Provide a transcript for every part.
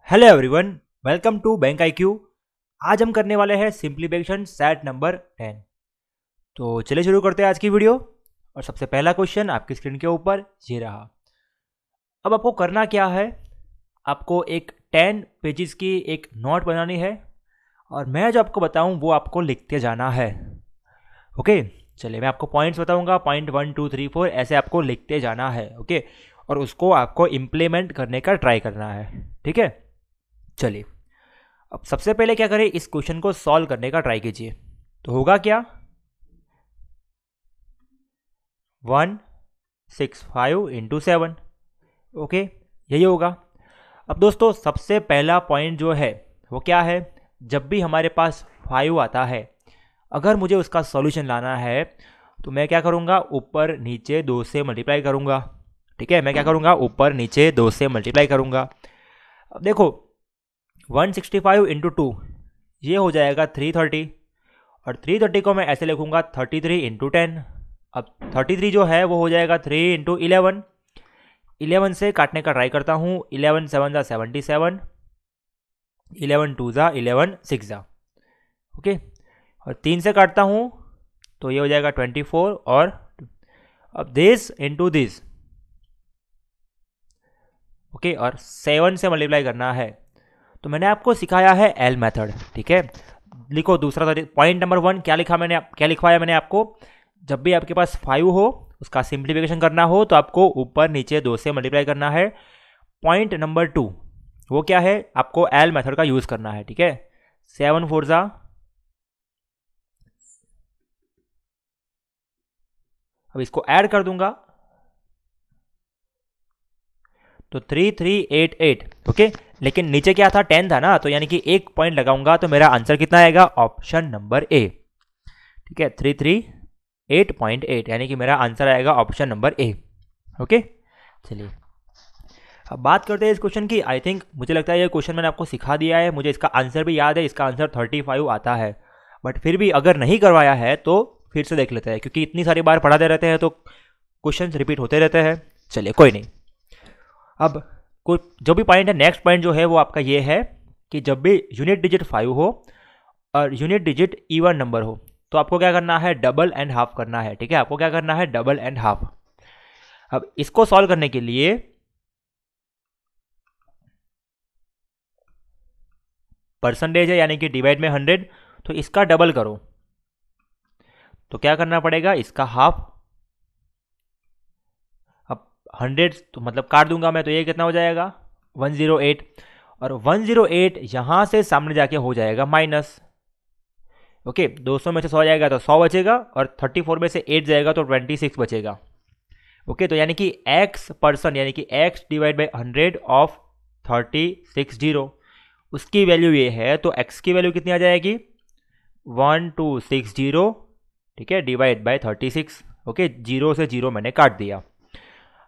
Hello everyone, welcome to bank IQ। आज हम करने वाले हैं सिंप्लीफिकेशन सेट नंबर 10। तो चलिए शुरू करते हैं आज की वीडियो। और सबसे पहला क्वेश्चन आपकी स्क्रीन के ऊपर ये रहा। अब आपको करना क्या है, आपको एक 10 पेजेस की एक नोट बनानी है और मैं जो आपको बताऊं वो आपको लिखते जाना है। ओके, चलिए मैं आपको पॉइंट्स बताऊंगा, पॉइंट 1 2 3 4 ऐसे आपको लिखते जाना है। ओके, और उसको आपको इम्प्लीमेंट करने का ट्राई करना है। ठीक है, चलिए अब सबसे पहले क्या करें, इस क्वेश्चन को सॉल्व करने का ट्राई कीजिए। तो होगा क्या, 165 इंटू 7। ओके, यही होगा। अब दोस्तों सबसे पहला पॉइंट जो है वो क्या है, जब भी हमारे पास 5 आता है, अगर मुझे उसका सॉल्यूशन लाना है तो मैं क्या करूँगा, ऊपर नीचे 2 से मल्टीप्लाई करूँगा। ठीक है, मैं क्या करूँगा, ऊपर नीचे 2 से मल्टीप्लाई करूँगा। अब देखो 165 इंटू 2 ये हो जाएगा 330, और 330 को मैं ऐसे लिखूंगा 33 इंटू 10। अब 33 जो है वो हो जाएगा 3 इंटू 11। 11 से काटने का ट्राई करता हूँ, 11 7 ज़ा 77, 11 2 ज़ा 11 6 ज़ा। ओके, और 3 से काटता हूँ तो ये हो जाएगा 24, और अब दिस इंटू दिस। ओके, और 7 से मल्टीप्लाई करना है। तो मैंने आपको सिखाया है एल मेथड। ठीक है, लिखो दूसरा पॉइंट नंबर 1 क्या लिखा मैंने, क्या लिखवाया मैंने आपको, जब भी आपके पास 5 हो उसका सिंप्लीफिकेशन करना हो तो आपको ऊपर नीचे 2 से मल्टीप्लाई करना है। पॉइंट नंबर 2 वो क्या है, आपको एल मेथड का यूज करना है। ठीक है, 7 4 ज़ा, अब इसको ऐड कर दूंगा तो 3388। ओके, लेकिन नीचे क्या था, 10 था ना, तो यानी कि एक पॉइंट लगाऊंगा तो मेरा आंसर कितना आएगा, ऑप्शन नंबर ए। ठीक है, 338.8 यानी कि मेरा आंसर आएगा ऑप्शन नंबर ए। ओके, चलिए अब बात करते हैं इस क्वेश्चन की। आई थिंक मुझे लगता है ये क्वेश्चन मैंने आपको सिखा दिया है, मुझे इसका आंसर भी याद है, इसका आंसर 35 आता है। बट फिर भी अगर नहीं करवाया है तो फिर से देख लेते हैं, क्योंकि इतनी सारी बार पढ़ाते रहते हैं तो क्वेश्चन रिपीट होते रहते हैं। चलिए कोई नहीं। अब कुछ जो भी पॉइंट है, नेक्स्ट पॉइंट जो है वो आपका ये है कि जब भी यूनिट डिजिट 5 हो और यूनिट डिजिट इवन नंबर हो तो आपको क्या करना है, डबल एंड हाफ करना है। ठीक है, आपको क्या करना है, डबल एंड हाफ। अब इसको सॉल्व करने के लिए परसेंटेज है यानी कि डिवाइड में 100, तो इसका डबल करो तो क्या करना पड़ेगा, इसका हाफ। अब 100 तो मतलब काट दूंगा मैं, तो ये कितना हो जाएगा, 108, और 108 यहां से सामने जाके हो जाएगा माइनस। ओके, 200 में से 100 जाएगा तो 100 बचेगा, और 34 में से 8 जाएगा तो 26 बचेगा। ओके, तो यानी कि x परसेंट यानी कि x डिवाइड बाई 100 ऑफ 360 उसकी वैल्यू ये है, तो x की वैल्यू कितनी आ जाएगी, 1260। ठीक है, डिवाइड बाई 36। ओके, 0 से 0 मैंने काट दिया।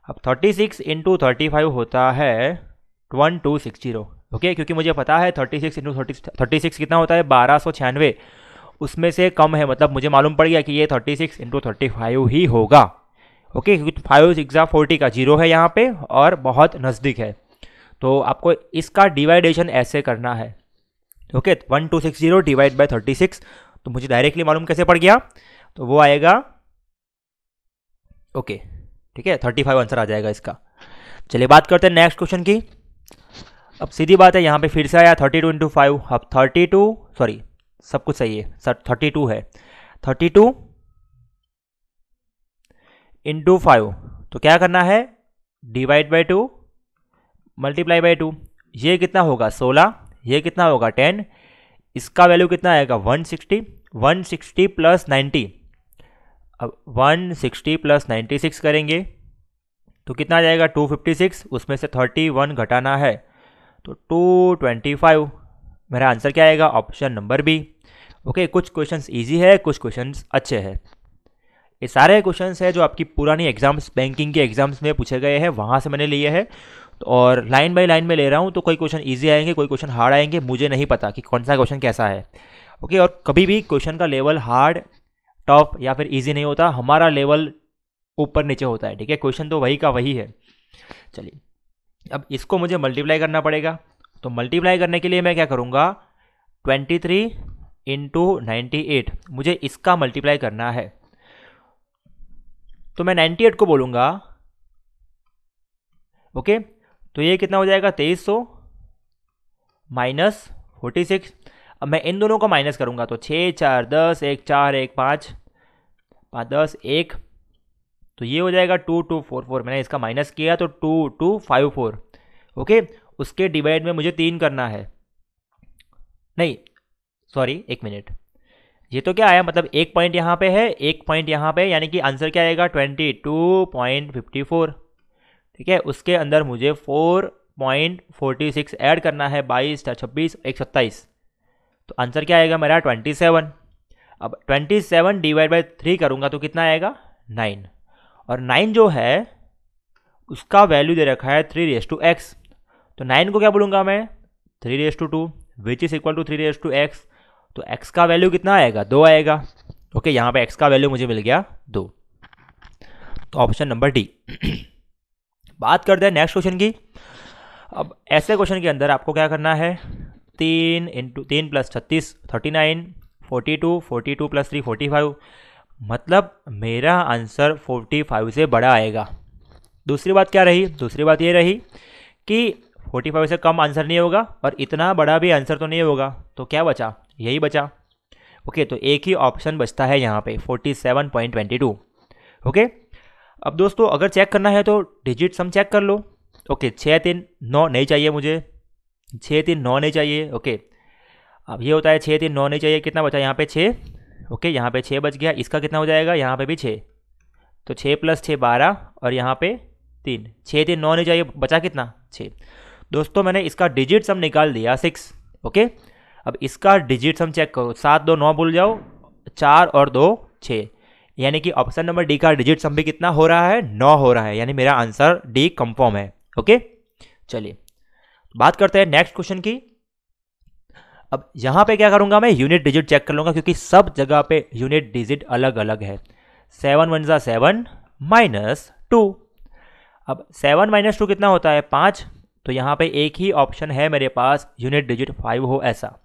अब 36 इंटू 35 होता है 1260। ओके, क्योंकि मुझे पता है 36 इंटू 36 कितना होता है, 1296, उसमें से कम है, मतलब मुझे मालूम पड़ गया कि ये 36 इंटू 35 ही होगा। ओके, क्योंकि 5 6 40 का 0 है यहाँ पे और बहुत नज़दीक है, तो आपको इसका डिवाइडेशन ऐसे करना है। ओके, 1260 डिवाइड बाई 36, तो मुझे डायरेक्टली मालूम कैसे पड़ गया, तो वो आएगा, ओके ठीक है, 35 आंसर आ जाएगा इसका। चलिए बात करते हैं नेक्स्ट क्वेश्चन की। अब सीधी बात है, यहाँ पे फिर से आया 32 इंटू 5। अब 32, सॉरी सब कुछ सही है सर, 32 है, 32 इंटू 5, तो क्या करना है, डिवाइड बाई 2 मल्टीप्लाई बाई 2। ये कितना होगा 16, ये कितना होगा 10, इसका वैल्यू कितना आएगा 160, 160 प्लस 90। अब 160 प्लस 96 करेंगे तो कितना आ जाएगा 256, उसमें से 31 घटाना है तो 225। मेरा आंसर क्या आएगा, ऑप्शन नंबर बी। ओके, कुछ क्वेश्चंस इजी है, कुछ क्वेश्चंस अच्छे हैं। ये सारे क्वेश्चंस है जो आपकी पुरानी एग्जाम्स, बैंकिंग के एग्जाम्स में पूछे गए हैं, वहाँ से मैंने लिए हैं, और लाइन बाय लाइन में ले रहा हूँ, तो कोई क्वेश्चन इजी आएंगे, कोई क्वेश्चन हार्ड आएंगे, मुझे नहीं पता कि कौन सा क्वेश्चन कैसा है। ओके, और कभी भी क्वेश्चन का लेवल हार्ड, टफ या फिर इजी नहीं होता, हमारा लेवल ऊपर नीचे होता है। ठीक है, क्वेश्चन तो वही का वही है। चलिए अब इसको मुझे मल्टीप्लाई करना पड़ेगा, तो मल्टीप्लाई करने के लिए मैं क्या करूँगा, 23 इंटू 98, मुझे इसका मल्टीप्लाई करना है। तो मैं 98 को बोलूँगा, ओके, तो ये कितना हो जाएगा, 2300 माइनस 46। अब मैं इन दोनों को माइनस करूँगा तो 6 4 10, 1 4 1 5 5 10 1, तो ये हो जाएगा 2244। मैंने इसका माइनस किया तो 2254। ओके, उसके डिवाइड में मुझे 3 करना है, नहीं सॉरी, 1 मिनट, ये तो क्या आया, मतलब एक पॉइंट यहाँ पे है, एक पॉइंट यहाँ पे, यानी कि आंसर क्या आएगा, 22.54। ठीक है, उसके अंदर मुझे 4.46 ऐड करना है, 22 26 1 27, तो आंसर क्या आएगा मेरा, 27। अब 27 डिवाइड बाई 3 करूँगा तो कितना आएगा, 9, और 9 जो है उसका वैल्यू दे रखा है 3x, तो 9 को क्या बोलूँगा मैं, 3/2 विच इज इक्वल टू 3x, तो x का वैल्यू कितना आएगा, 2 आएगा। ओके, यहाँ पे x का वैल्यू मुझे मिल गया 2, तो ऑप्शन नंबर डी। बात करते हैं नेक्स्ट क्वेश्चन की। अब ऐसे क्वेश्चन के अंदर आपको क्या करना है, 3 इंटू 3 प्लस 36 39, 42 42 प्लस 3 45, मतलब मेरा आंसर 45 से बड़ा आएगा। दूसरी बात क्या रही, दूसरी बात ये रही कि 45 से कम आंसर नहीं होगा और इतना बड़ा भी आंसर तो नहीं होगा, तो क्या बचा, यही बचा। ओके, तो एक ही ऑप्शन बचता है यहाँ पे 47.22। ओके, अब दोस्तों अगर चेक करना है तो डिजिट सम चेक कर लो। ओके, 6 3 9 नहीं चाहिए मुझे, 6 3 9 नहीं चाहिए। ओके, अब ये होता है 6 3 9 नहीं चाहिए, कितना बचा यहाँ पे 6। ओके, यहाँ पे 6 बच गया, इसका कितना हो जाएगा, यहाँ पे भी 6, तो 6 प्लस 6 12, और यहाँ पे 3, 6 3 9 नहीं चाहिए, बचा कितना, 6। दोस्तों मैंने इसका डिजिट सम निकाल दिया 6। ओके, अब इसका डिजिट सम चेक करो, 7 2 9 भूल जाओ, 4 और 2 6, यानी कि ऑप्शन नंबर डी का डिजिट सम भी कितना हो रहा है, 9 हो रहा है, यानी मेरा आंसर डी कंफर्म है। ओके, चलिए बात करते हैं नेक्स्ट क्वेश्चन की। अब यहाँ पे क्या करूँगा मैं, यूनिट डिजिट चेक कर लूँगा, क्योंकि सब जगह पे यूनिट डिजिट अलग अलग है। 7 1 ज़ा 7 माइनस 2, अब 7 माइनस 2 कितना होता है, 5, तो यहाँ पे एक ही ऑप्शन है मेरे पास, यूनिट डिजिट 5 हो ऐसा।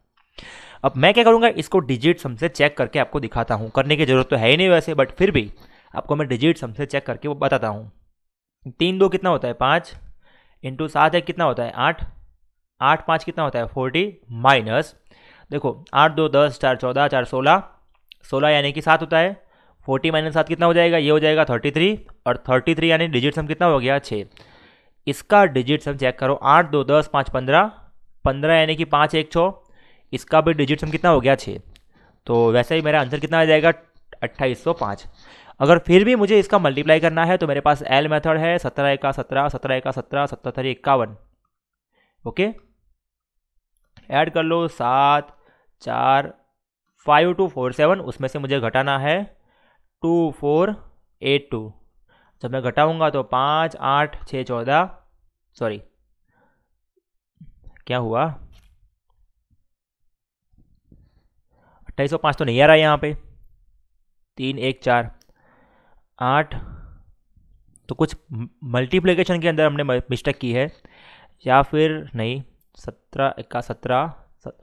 अब मैं क्या करूँगा, इसको डिजिट सम से चेक करके आपको दिखाता हूँ, करने की जरूरत तो है ही नहीं वैसे, बट फिर भी आपको मैं डिजिट सम से चेक करके वो बताता हूँ। 3 2 कितना होता है, 5, इंटू 7 1 कितना होता है, 8, 8 5 कितना होता है, 40, माइनस, देखो 8 2 10 4 14 4 16, 16 यानी कि 7 होता है, 40 माइनस 7 कितना हो जाएगा, ये हो जाएगा 33, और 33 यानी डिजिट सम कितना हो गया, 6। इसका डिजिट सम चेक करो, 8 2 10 5 15, 15 यानी कि 5 1 6, इसका भी डिजिट सम कितना हो गया, 6। तो वैसे ही मेरा आंसर कितना आ जाएगा, 2805। अगर फिर भी मुझे इसका मल्टीप्लाई करना है तो मेरे पास एल मेथड है, 17 का 17 17 का 17 77 51। ओके, ऐड कर लो, 7 4 5 2 4 7, उसमें से मुझे घटाना है 2 4 8 2, जब मैं घटाऊंगा तो 5 8 6 14, सॉरी क्या हुआ, 2805 तो नहीं आ रहा है यहाँ पे, 3 1 4 8, तो कुछ मल्टीप्लिकेशन के अंदर हमने मिस्टेक की है, या फिर नहीं, 17 1 17,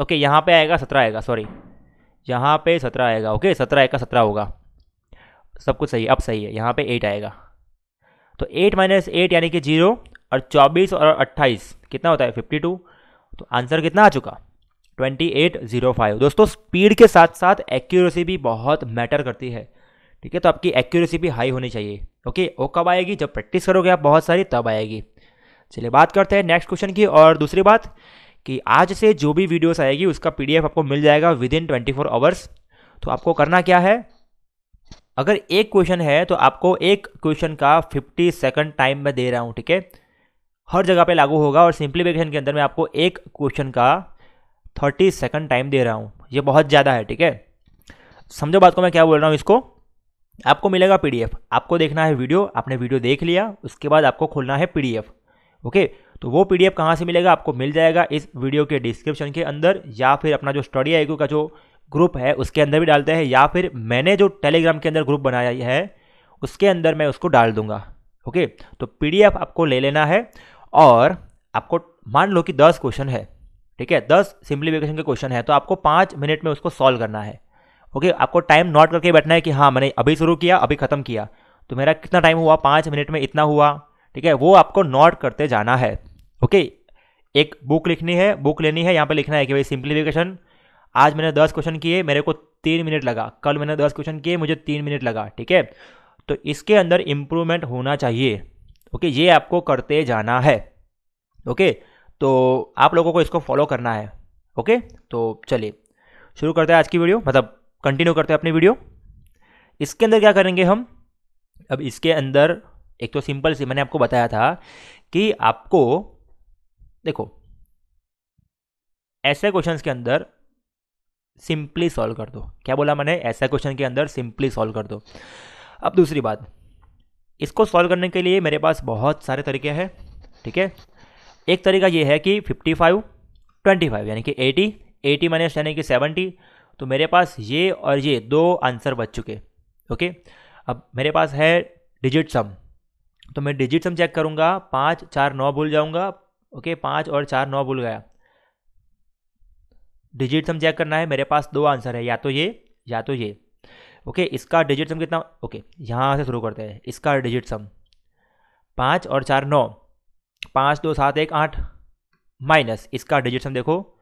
ओके यहाँ पे आएगा 17 आएगा, सॉरी यहाँ पे 17 आएगा। ओके, 17 1 17 होगा, सब कुछ सही, अब सही है, यहाँ पे 8 आएगा, तो 8 माइनस 8 यानी कि 0, और 24 और 28 कितना होता है, 52, तो आंसर कितना आ चुका, 2805। दोस्तों स्पीड के साथ साथ एक्यूरेसी भी बहुत मैटर करती है, ठीक है, तो आपकी एक्यूरेसी भी हाई होनी चाहिए। ओके, वो कब आएगी, जब प्रैक्टिस करोगे आप बहुत सारी, तब आएगी। चलिए बात करते हैं नेक्स्ट क्वेश्चन की। और दूसरी बात कि आज से जो भी वीडियोस आएगी उसका पीडीएफ आपको मिल जाएगा विद इन 24 आवर्स। तो आपको करना क्या है, अगर एक क्वेश्चन है तो आपको एक क्वेश्चन का 50 सेकंड टाइम में दे रहा हूँ, ठीक है, हर जगह पे लागू होगा, और सिंप्लीफिकेशन के अंदर मैं आपको एक क्वेश्चन का 30 सेकंड टाइम दे रहा हूँ, ये बहुत ज़्यादा है, ठीक है, समझो बात को मैं क्या बोल रहा हूँ। इसको आपको मिलेगा पीडीएफ, आपको देखना है वीडियो, आपने वीडियो देख लिया, उसके बाद आपको खोलना है पीडीएफ। ओके, तो वो पीडीएफ कहाँ से मिलेगा, आपको मिल जाएगा इस वीडियो के डिस्क्रिप्शन के अंदर, या फिर अपना जो स्टडी आईक्यू का जो ग्रुप है उसके अंदर भी डालते हैं, या फिर मैंने जो टेलीग्राम के अंदर ग्रुप बनाया है उसके अंदर मैं उसको डाल दूंगा। ओके, तो पीडीएफ आपको ले लेना है, और आपको मान लो कि 10 क्वेश्चन है, ठीक है, 10 सिंप्लीफिकेशन के क्वेश्चन है तो आपको 5 मिनट में उसको सॉल्व करना है। ओके, आपको टाइम नोट करके बैठना है कि हाँ मैंने अभी शुरू किया, अभी खत्म किया, तो मेरा कितना टाइम हुआ, 5 मिनट में इतना हुआ। ठीक है, वो आपको नोट करते जाना है। ओके, एक बुक लिखनी है, बुक लेनी है, यहाँ पे लिखना है कि भाई सिंप्लीफिकेशन आज मैंने 10 क्वेश्चन किए, मेरे को 3 मिनट लगा, कल मैंने 10 क्वेश्चन किए, मुझे 3 मिनट लगा। ठीक है, तो इसके अंदर इम्प्रूवमेंट होना चाहिए। ओके, ये आपको करते जाना है। ओके, तो आप लोगों को इसको फॉलो करना है। ओके, तो चलिए शुरू करते हैं आज की वीडियो, मतलब कंटिन्यू करते हैं अपनी वीडियो। इसके अंदर क्या करेंगे हम, अब इसके अंदर एक तो सिंपल सी मैंने आपको बताया था कि आपको देखो ऐसे क्वेश्चंस के अंदर सिंपली सॉल्व कर दो। क्या बोला मैंने, ऐसा क्वेश्चन के अंदर सिंपली सॉल्व कर दो। अब दूसरी बात, इसको सॉल्व करने के लिए मेरे पास बहुत सारे तरीके हैं। ठीक है, एक तरीका ये है कि 55 25 यानी कि 80 माइनस यानी कि 70। तो मेरे पास ये और ये दो आंसर बच चुके। ओके, अब मेरे पास है डिजिट सम, तो मैं डिजिट सम चेक करूंगा, 5 4 9 भूल जाऊंगा। ओके, 5 और 4 9 भूल गया। डिजिट सम चेक करना है, मेरे पास दो आंसर है, या तो ये या तो ये। ओके, इसका डिजिट सम कितना, ओके यहाँ से शुरू करते हैं। इसका डिजिट सम 5 और 4 9, 5 2 7 1 8 माइनस इसका डिजिट सम देखो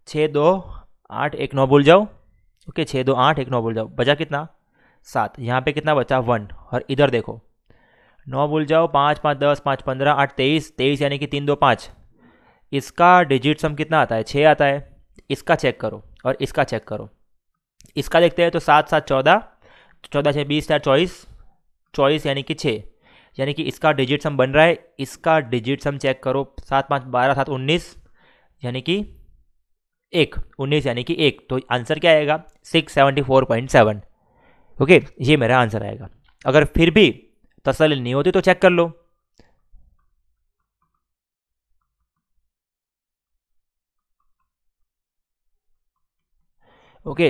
6 2 8 1 9 भूल जाओ। ओके, 6 2 8 1 9 भूल जाओ, बचा कितना 7। यहाँ पे कितना बचा 1, और इधर देखो 9 भूल जाओ, 5 5 10 5 15 8 23 23 यानी कि 3 2 5। इसका डिजिट सम कितना आता है, 6 आता है। इसका चेक करो और इसका चेक करो। इसका देखते हैं तो 7 7 14, 14 6 20 4 24, 24 यानी कि 6, यानी कि इसका डिजिट सम बन रहा है। इसका डिजिट सम चेक करो, 7 5 12 7 19 यानी कि 1, 19 यानी कि 1। तो आंसर क्या आएगा 674.7। ओके, ये मेरा आंसर आएगा। अगर फिर भी तसल्ली नहीं होती तो चेक कर लो। ओके,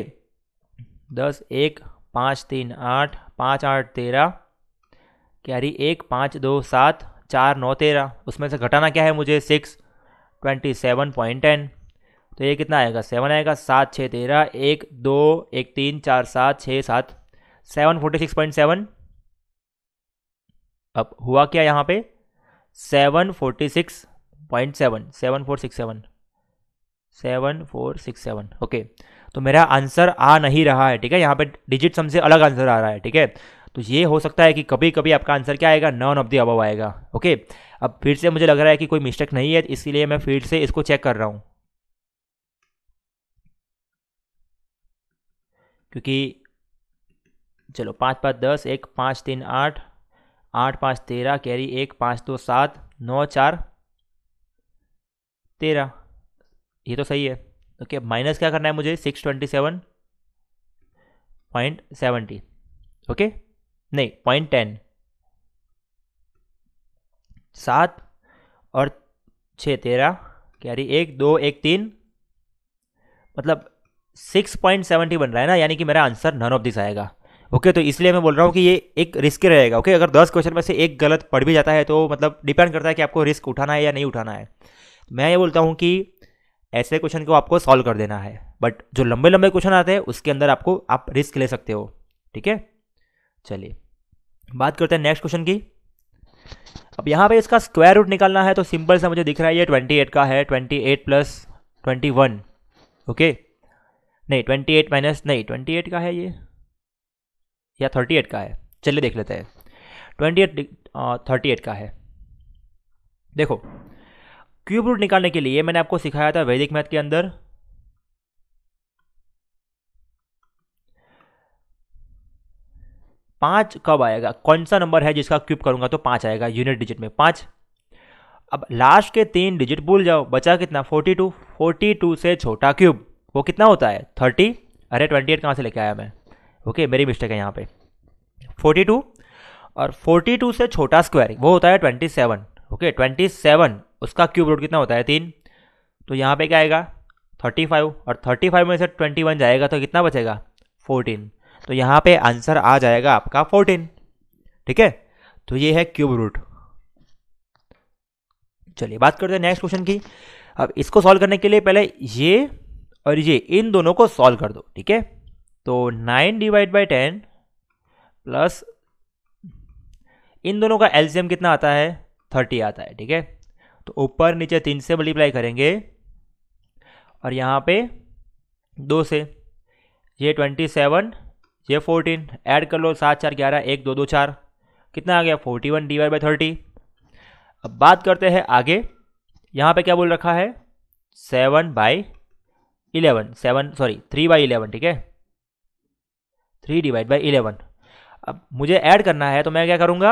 10 1 5 3 8 5 8 13 कैरी 1 5 2 7 4 9 13, उसमें से घटाना क्या है मुझे 6 27.10। तो ये कितना आएगा 7 आएगा, 7 6 13 1 2 1 3 4 7 6 7 746.7। अब हुआ क्या यहाँ पे 746.7 7467। ओके, तो मेरा आंसर आ नहीं रहा है। ठीक है, यहाँ पे डिजिट सम से अलग आंसर आ रहा है। ठीक है, तो ये हो सकता है कि कभी कभी आपका आंसर क्या आएगा, नॉन ऑफ द अबव आएगा। ओके, अब फिर से मुझे लग रहा है कि कोई मिस्टेक नहीं है, इसीलिए मैं फिर से इसको चेक कर रहा हूँ, क्योंकि चलो 5 5 10 1 5 3 8 8 5 13 कैरी 1 5 2 7 9 4 13, ये तो सही है। ओके, माइनस क्या करना है मुझे 627.70। ओके, नहीं 0.10, 7 और 6 13 कैरी 1 2 1 3, मतलब 6.70 बन रहा है ना, यानी कि मेरा आंसर नन ऑफ दिस आएगा। ओके, तो इसलिए मैं बोल रहा हूँ कि ये एक रिस्क रहेगा। ओके, अगर 10 क्वेश्चन में से एक गलत पड़ भी जाता है तो मतलब डिपेंड करता है कि आपको रिस्क उठाना है या नहीं उठाना है। मैं ये बोलता हूँ कि ऐसे क्वेश्चन को आपको सॉल्व कर देना है, बट जो लंबे लंबे क्वेश्चन आते हैं उसके अंदर आप रिस्क ले सकते हो। ठीक है, चलिए बात करते हैं नेक्स्ट क्वेश्चन की। अब यहाँ पे इसका स्क्वायर रूट निकालना है, तो सिंपल सा मुझे दिख रहा है ये 28 का है, 28 प्लस 21। ओके, नहीं 28 माइनस, नहीं 28 का है ये या 38 का है, चलिए देख लेते हैं। 28 38 का है। देखो क्यूब रूट निकालने के लिए मैंने आपको सिखाया था वैदिक मैथ के अंदर, पाँच कब आएगा, कौन सा नंबर है जिसका क्यूब करूंगा तो 5 आएगा, यूनिट डिजिट में 5। अब लास्ट के 3 डिजिट भूल जाओ, बचा कितना 42। 42 से छोटा क्यूब वो कितना होता है 30। अरे 28 कहाँ से लेके आया मैं, ओके मेरी मिस्टेक है यहाँ पे। 42 और 42 से छोटा स्क्वायर वो होता है 27। ओके 27, उसका क्यूब रूट कितना होता है 3। तो यहाँ पे क्या आएगा 35, और 35 में से 21 जाएगा तो कितना बचेगा 14। तो यहाँ पे आंसर आ जाएगा आपका 14। ठीक है, तो ये है क्यूब रूट। चलिए बात करते हैं नेक्स्ट क्वेश्चन की। अब इसको सॉल्व करने के लिए पहले ये और ये इन दोनों को सॉल्व कर दो, ठीक है। तो 9 डिवाइड बाई 10 प्लस इन दोनों का एलसीएम कितना आता है, 30 आता है, ठीक है। तो ऊपर नीचे 3 से मल्टीप्लाई करेंगे और यहाँ पे 2 से, ये 27, ये 14, ऐड कर लो, 7 4 11, 1 2 2 4, कितना आ गया 41 डिवाइड बाई 30। अब बात करते हैं आगे, यहाँ पे क्या बोल रखा है 7 बाई 11, 3 बाई 11, ठीक है, 3 डिवाइड बाई 11। अब मुझे ऐड करना है तो मैं क्या करूँगा,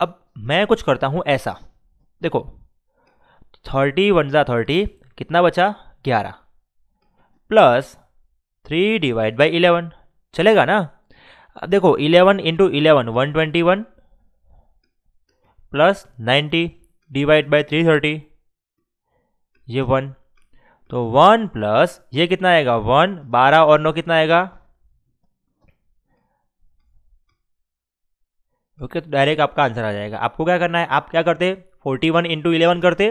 अब मैं कुछ करता हूँ ऐसा, देखो 30 1 जा 30, कितना बचा 11, प्लस 3 डिवाइड बाई 11, चलेगा ना। अब देखो 11 इंटू 11 121 प्लस 90 डिवाइड बाई 330, ये 1, तो 1 प्लस ये कितना आएगा 1, 12 और 9 कितना आएगा, ओके। तो डायरेक्ट आपका आंसर आ जाएगा। आपको क्या करना है, आप क्या करते 41 इंटू 11 करते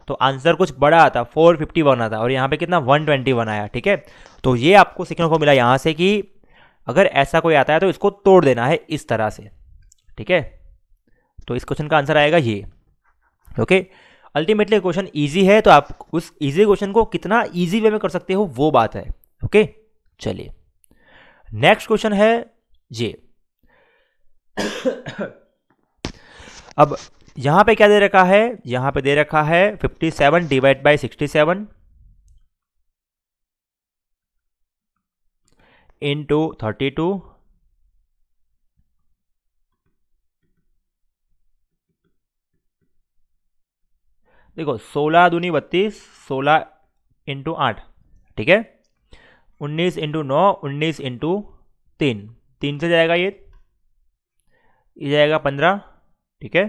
तो आंसर कुछ बड़ा आता, 451 आता, और यहाँ पे कितना 121 आया, ठीक है। तो ये आपको सीखने को मिला यहाँ से कि अगर ऐसा कोई आता है तो इसको तोड़ देना है इस तरह से, ठीक है। तो इस क्वेश्चन का आंसर आएगा ये, ओके। अल्टीमेटली क्वेश्चन इजी है, तो आप उस इजी क्वेश्चन को कितना इजी वे में कर सकते हो वो बात है, ओके। चलिए नेक्स्ट क्वेश्चन है ये। अब यहां पे क्या दे रखा है, यहां पे दे रखा है 57 डिवाइड बाई 67 इंटू 32 देखो 16 दूनी 32, 16 इंटू 8, ठीक है, 19 इंटू 9, 19 इंटू 3, 3 से जाएगा ये जाएगा 15, ठीक है,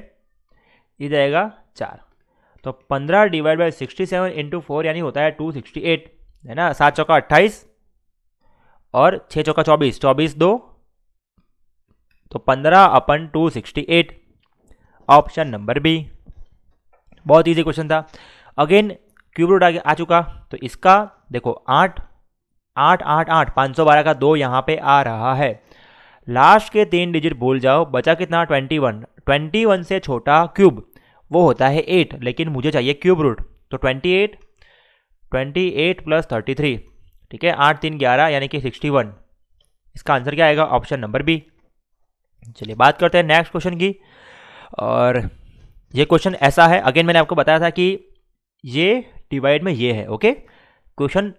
ये जाएगा 4, तो 15 डिवाइड बाई 67 इंटू 4 यानी होता है 268, है ना। 7 चौका 28 और 6 चौका 24, 24 2, तो 15/268, ऑप्शन नंबर बी। बहुत इजी क्वेश्चन था। अगेन क्यूब रूट आ चुका, तो इसका देखो 8 8 8 8, 512 का 2 यहाँ पे आ रहा है। लास्ट के 3 डिजिट भूल जाओ, बचा कितना 21, 21 से छोटा क्यूब वो होता है 8, लेकिन मुझे चाहिए क्यूब रूट, तो 28 28 प्लस 33, ठीक है, 8 3 11 यानी कि 61। इसका आंसर क्या आएगा, ऑप्शन नंबर बी। चलिए बात करते हैं नेक्स्ट क्वेश्चन की। और ये क्वेश्चन ऐसा है, अगेन मैंने आपको बताया था कि ये डिवाइड में ये है, ओके। क्वेश्चन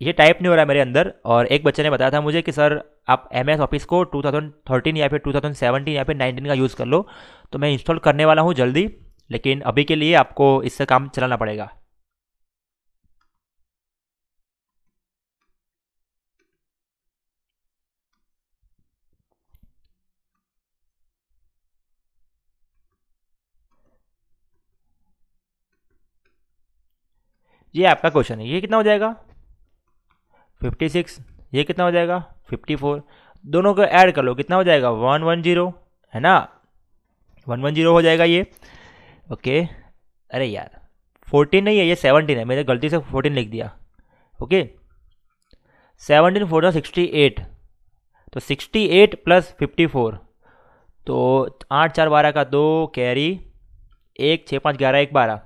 ये टाइप नहीं हो रहा है मेरे अंदर, और एक बच्चे ने बताया था मुझे कि सर आप MS ऑफिस को 2013 या फिर 2017 या फिर 19 का यूज़ कर लो, तो मैं इंस्टॉल करने वाला हूँ जल्दी, लेकिन अभी के लिए आपको इससे काम चलाना पड़ेगा। ये आपका क्वेश्चन है, ये कितना हो जाएगा 56, ये कितना हो जाएगा 54, दोनों को ऐड कर लो, कितना हो जाएगा 110, है ना, 110 हो जाएगा ये, ओके। अरे यार 14 नहीं है, ये 17 है, मैंने गलती से 14 लिख दिया, ओके। 17 14 68, तो 68 प्लस 54, तो 8 4 12 का 2 कैरी, 1 6 5 11 1 12,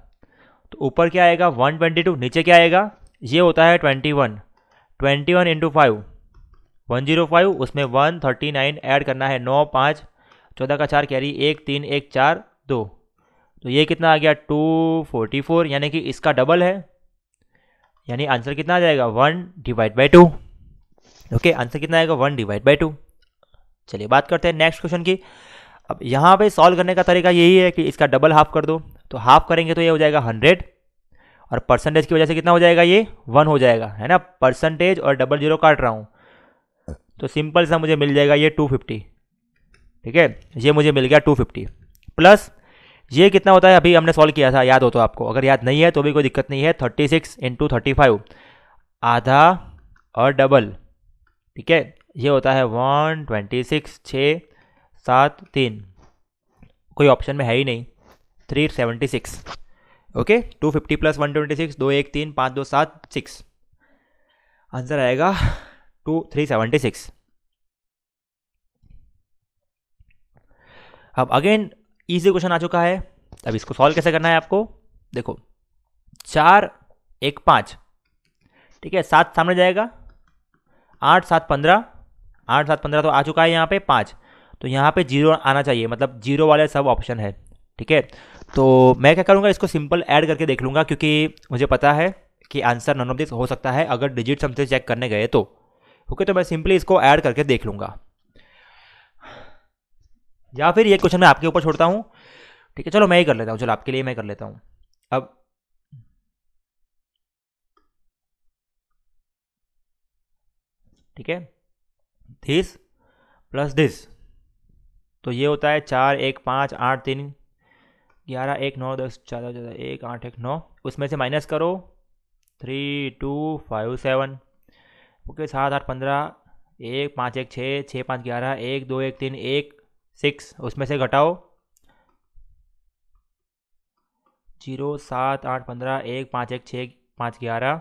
तो ऊपर क्या आएगा 122, नीचे क्या आएगा, ये होता है 21, 21 इंटू 5 105, उसमें 139 ऐड करना है, 9 5 14 का 4 कैरी, 1 3 1 4 2, तो ये कितना आ गया 244, यानी कि इसका डबल है, यानी आंसर कितना आ जाएगा 1 डिवाइड बाई 2, ओके। आंसर कितना आएगा 1 डिवाइड बाई 2। चलिए बात करते हैं नेक्स्ट क्वेश्चन की। अब यहाँ पे सॉल्व करने का तरीका यही है कि इसका डबल हाफ कर दो, तो हाफ करेंगे तो ये हो जाएगा 100, और परसेंटेज की वजह से कितना हो जाएगा, ये 1 हो जाएगा, है ना, परसेंटेज और डबल जीरो काट रहा हूँ, तो सिंपल सा मुझे मिल जाएगा ये 250, ठीक है, ये मुझे मिल गया 250, प्लस ये कितना होता है, अभी हमने सॉल्व किया था, याद हो तो आपको, अगर याद नहीं है तो भी कोई दिक्कत नहीं है, 36 इंटू 35, आधा और डबल, ठीक है, ये होता है 126, 6 7 3, कोई ऑप्शन में है ही नहीं, 376, ओके 250 प्लस 126, 2 1 3 5 2 7 6, आंसर आएगा 376। अब अगेन इजी क्वेश्चन आ चुका है। अब इसको सॉल्व कैसे करना है आपको, देखो 4 1 5, ठीक है, 7 सामने जाएगा, 8 7 15, 8 7 15 तो आ चुका है यहाँ पे 5, तो यहाँ पे 0 आना चाहिए, मतलब 0 वाले सब ऑप्शन है, ठीक है। तो मैं क्या करूँगा, इसको सिंपल ऐड करके देख लूँगा, क्योंकि मुझे पता है कि आंसर नन ऑफ दिस हो सकता है अगर डिजिट्स हमसे चेक करने गए तो। ओके, तो मैं सिंपली इसको ऐड करके देख लूँगा, या फिर ये क्वेश्चन मैं आपके ऊपर छोड़ता हूँ, ठीक है। चलो मैं ही कर लेता हूँ, चलो आपके लिए मैं कर लेता हूँ। अब ठीक है, दिस प्लस दिस, तो ये होता है 4 1 5 8 3 11 1 9 10 14 14 1 8 1 9, उसमें से माइनस करो 3 2 5 7, ओके 7 8 15, 1 5 1 6 6 5 11 1 2 1 3 1 6, उसमें से घटाओ 0 7 8 15 1 5 1 6 5 11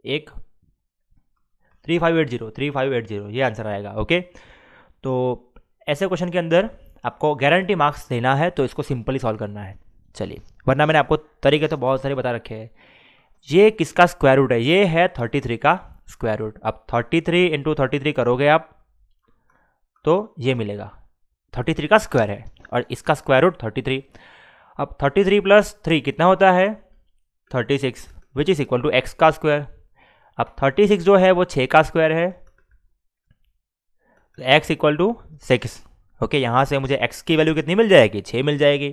1 3580 ये आंसर आएगा। ओके, तो ऐसे क्वेश्चन के अंदर आपको गारंटी मार्क्स देना है, तो इसको सिंपली सॉल्व करना है। चलिए, वरना मैंने आपको तरीके तो बहुत सारे बता रखे हैं। ये किसका स्क्वायर रूट है, ये है 33 का स्क्वायर रूट। अब 33 इंटू 33 करोगे आप तो ये मिलेगा, 33 का स्क्वायर है और इसका स्क्वायर रूट 33। अब 33 प्लस 3 कितना होता है 36, which is equal to x का स्क्वायर। अब 36 जो है वो 6 का स्क्वायर है, तो x इक्वल टू 6। ओके, यहाँ से मुझे x की वैल्यू कितनी मिल जाएगी, 6 मिल जाएगी।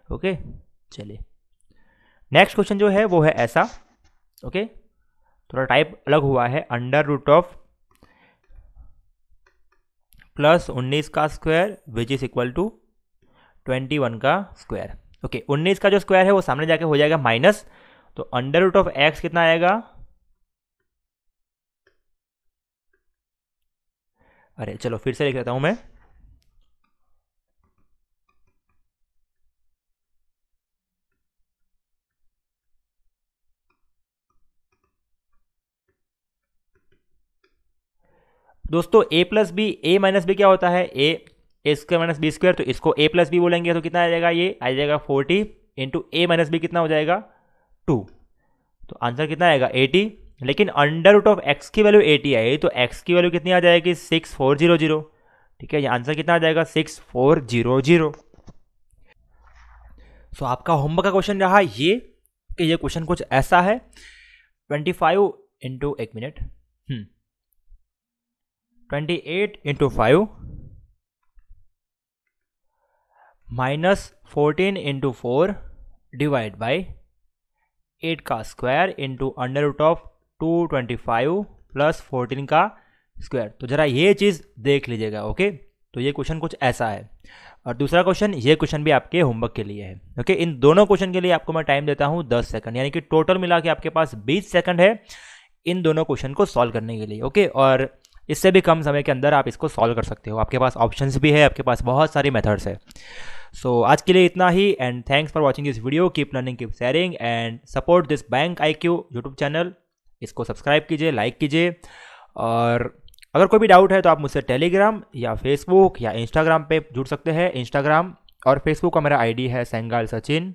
ओके, चलिए नेक्स्ट क्वेश्चन जो है वो है ऐसा। ओके, थोड़ा टाइप अलग हुआ है, अंडर रूट ऑफ प्लस 19 का square which is equal to 21 का स्क्वायर। ओके, 19 का जो स्क्वायर है वो सामने जाके हो जाएगा माइनस, तो अंडर रूट ऑफ एक्स कितना आएगा, अरे चलो फिर से लिख लेता हूं मैं। दोस्तों a plus b, a minus b क्या होता है, a square minus b square, तो इसको a प्लस बी बोलेंगे तो कितना आ जाएगा, ये आ जाएगा 40 इंटू ए माइनस बी कितना हो जाएगा 2, तो आंसर कितना आएगा 80। लेकिन अंडर रूट ऑफ एक्स की वैल्यू 80 आई, तो एक्स की वैल्यू कितनी आ जाएगी 6400। ठीक है, ये आंसर कितना आ जाएगा 6400। सो आपका होमवर्क का क्वेश्चन रहा ये कि ये क्वेश्चन कुछ ऐसा है, 25 into 1 minute 28 into 5 minus 14 into 4 divide by 8 का square into under root of 225 plus 14 का स्क्वायर। तो जरा ये चीज़ देख लीजिएगा। ओके, तो ये क्वेश्चन कुछ ऐसा है। और दूसरा क्वेश्चन, ये क्वेश्चन भी आपके होमवर्क के लिए है। ओके, इन दोनों क्वेश्चन के लिए आपको मैं टाइम देता हूँ 10 सेकंड, यानी कि टोटल मिला के आपके पास 20 सेकंड है इन दोनों क्वेश्चन को सॉल्व करने के लिए। ओके, और इससे भी कम समय के अंदर आप इसको सॉल्व कर सकते हो, आपके पास ऑप्शंस भी है, आपके पास बहुत सारी मेथड्स है। सो आज के लिए इतना ही, and thanks for watching this video. Keep learning, keep sharing and support this bank IQ YouTube channel. इसको सब्सक्राइब कीजिए, लाइक कीजिए, और अगर कोई भी डाउट है तो आप मुझसे टेलीग्राम या फेसबुक या इंस्टाग्राम पे जुड़ सकते हैं। इंस्टाग्राम और फेसबुक का मेरा ID है सेंगाल सचिन,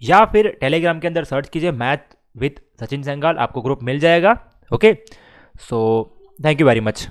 या फिर टेलीग्राम के अंदर सर्च कीजिए मैथ विथ सचिन सेंगाल, आपको ग्रुप मिल जाएगा। Okay, so thank you very much.